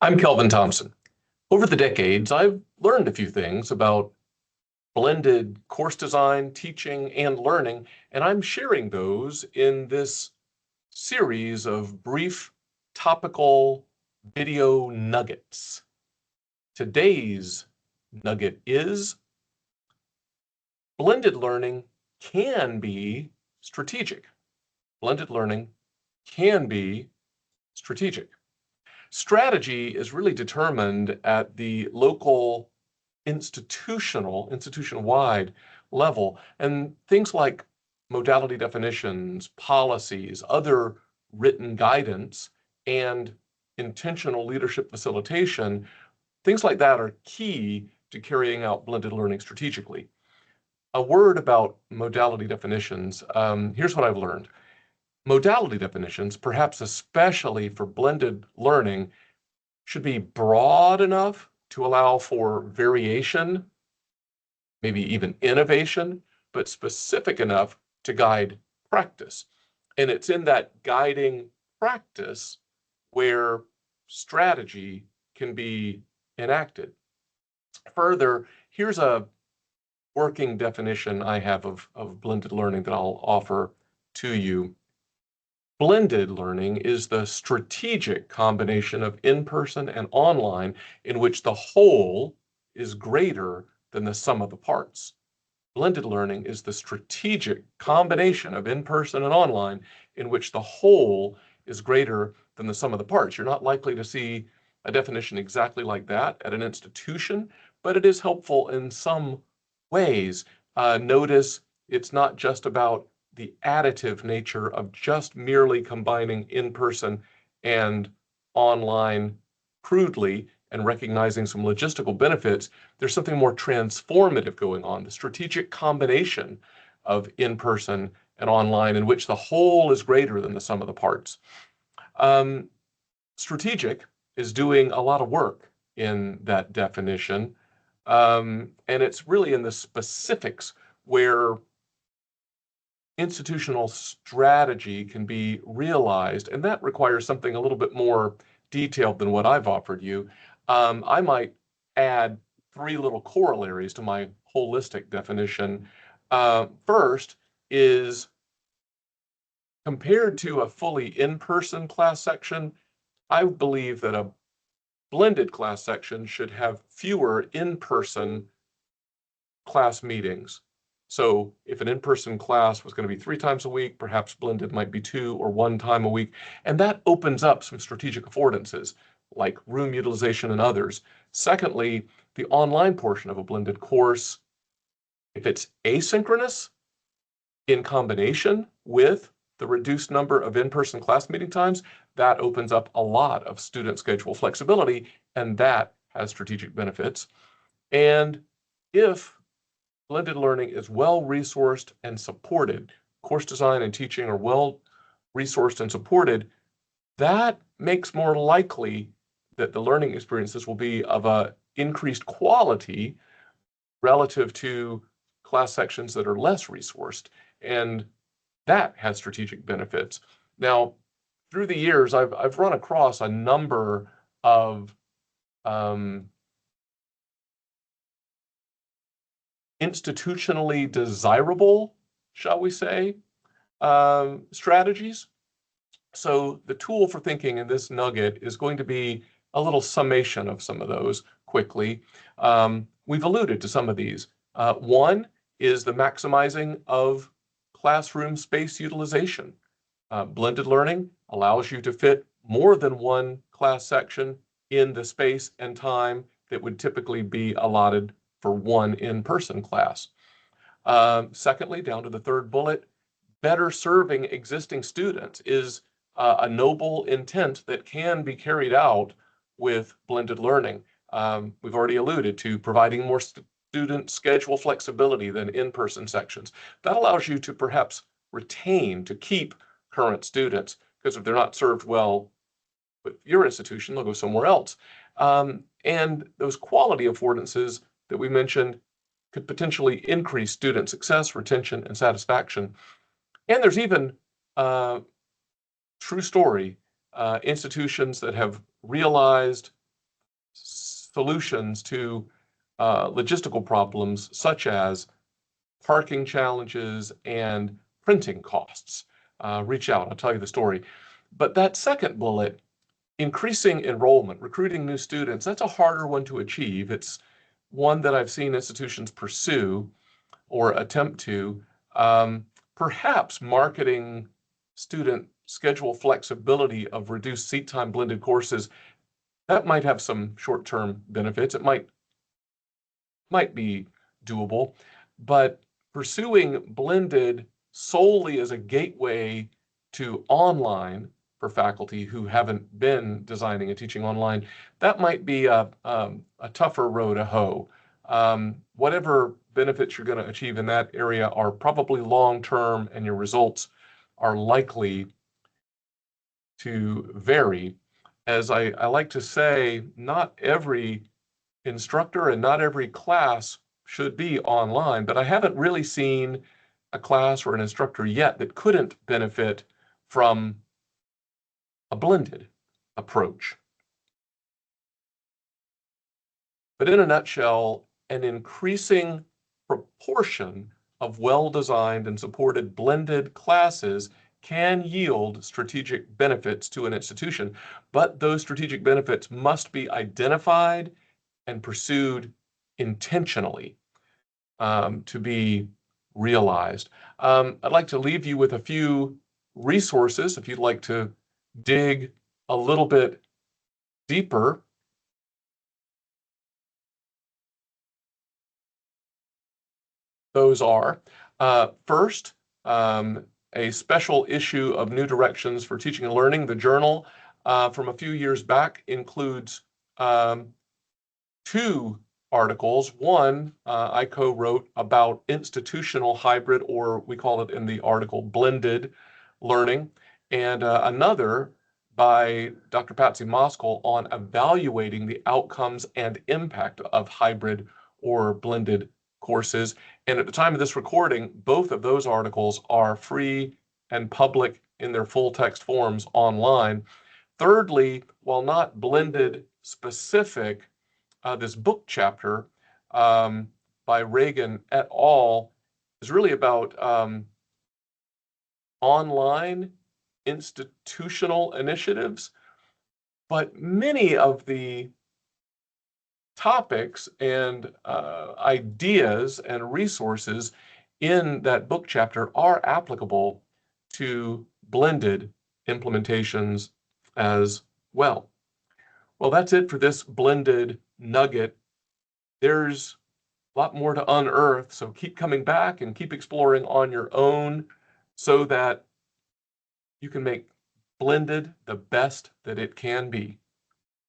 I'm Kelvin Thompson. Over the decades, I've learned a few things about blended course design, teaching, and learning, and I'm sharing those in this series of brief topical video nuggets. Today's nugget is blended learning can be strategic. Blended learning can be strategic. Strategy is really determined at the local institution-wide level. And things like modality definitions, policies, other written guidance, and intentional leadership facilitation, things like that are key to carrying out blended learning strategically. A word about modality definitions. Here's what I've learned. Modality definitions, perhaps especially for blended learning, should be broad enough to allow for variation, maybe even innovation, but specific enough to guide practice. And it's in that guiding practice where strategy can be enacted. Further, here's a working definition I have of blended learning that I'll offer to you. Blended learning is the strategic combination of in-person and online in which the whole is greater than the sum of the parts. Blended learning is the strategic combination of in-person and online in which the whole is greater than the sum of the parts. You're not likely to see a definition exactly like that at an institution, but it is helpful in some ways. Notice it's not just about the additive nature of just merely combining in-person and online crudely and recognizing some logistical benefits. There's something more transformative going on, the strategic combination of in-person and online in which the whole is greater than the sum of the parts. Strategic is doing a lot of work in that definition, and it's really in the specifics where institutional strategy can be realized, and that requires something a little bit more detailed than what I've offered you. I might add three little corollaries to my holistic definition. First is compared to a fully in-person class section, I believe that a blended class section should have fewer in-person class meetings. So if an in-person class was going to be 3 times a week, perhaps blended might be 2 or 1 time a week. And that opens up some strategic affordances like room utilization and others. Secondly, the online portion of a blended course, if it's asynchronous in combination with the reduced number of in-person class meeting times, that opens up a lot of student schedule flexibility, and that has strategic benefits. And if blended learning is well-resourced and supported, course design and teaching are well-resourced and supported, that makes more likely that the learning experiences will be of a increased quality relative to class sections that are less resourced. And that has strategic benefits. Now, through the years, I've run across a number of institutionally desirable, shall we say, strategies. So the tool for thinking in this nugget is going to be a little summation of some of those quickly. We've alluded to some of these. One is the maximizing of classroom space utilization. Blended learning allows you to fit more than one class section in the space and time that would typically be allotted for one in-person class. Secondly, down to the third bullet, better serving existing students is a noble intent that can be carried out with blended learning. We've already alluded to providing more student schedule flexibility than in-person sections. That allows you to perhaps retain, to keep current students, because if they're not served well with your institution, they'll go somewhere else. And those quality affordances that we mentioned could potentially increase student success, retention, and satisfaction. And there's even true story institutions that have realized solutions to logistical problems such as parking challenges and printing costs. Reach out, I'll tell you the story. But that second bullet, increasing enrollment, recruiting new students, that's a harder one to achieve. It's one that I've seen institutions pursue or attempt to. Perhaps marketing student schedule flexibility of reduced seat time blended courses, that might have some short-term benefits. It might be doable, but pursuing blended solely as a gateway to online for faculty who haven't been designing and teaching online, that might be a tougher row to hoe. Whatever benefits you're going to achieve in that area are probably long-term, and your results are likely to vary. As I like to say, not every instructor and not every class should be online, but I haven't really seen a class or an instructor yet that couldn't benefit from a blended approach. But in a nutshell, an increasing proportion of well-designed and supported blended classes can yield strategic benefits to an institution, but those strategic benefits must be identified and pursued intentionally to be realized. I'd like to leave you with a few resources if you'd like to dig a little bit deeper. Those are, first, a special issue of New Directions for Teaching and Learning. The journal from a few years back includes two articles. One I co-wrote about institutional hybrid, or we call it in the article blended learning, and another by Dr. Patsy Moskal on evaluating the outcomes and impact of hybrid or blended courses. And at the time of this recording, both of those articles are free and public in their full text forms online. Thirdly, while not blended specific, this book chapter by Reagan et al. Is really about online institutional initiatives, but many of the topics and ideas and resources in that book chapter are applicable to blended implementations as well. Well, that's it for this blended nugget. There's a lot more to unearth, so keep coming back and keep exploring on your own so that you can make blended the best that it can be.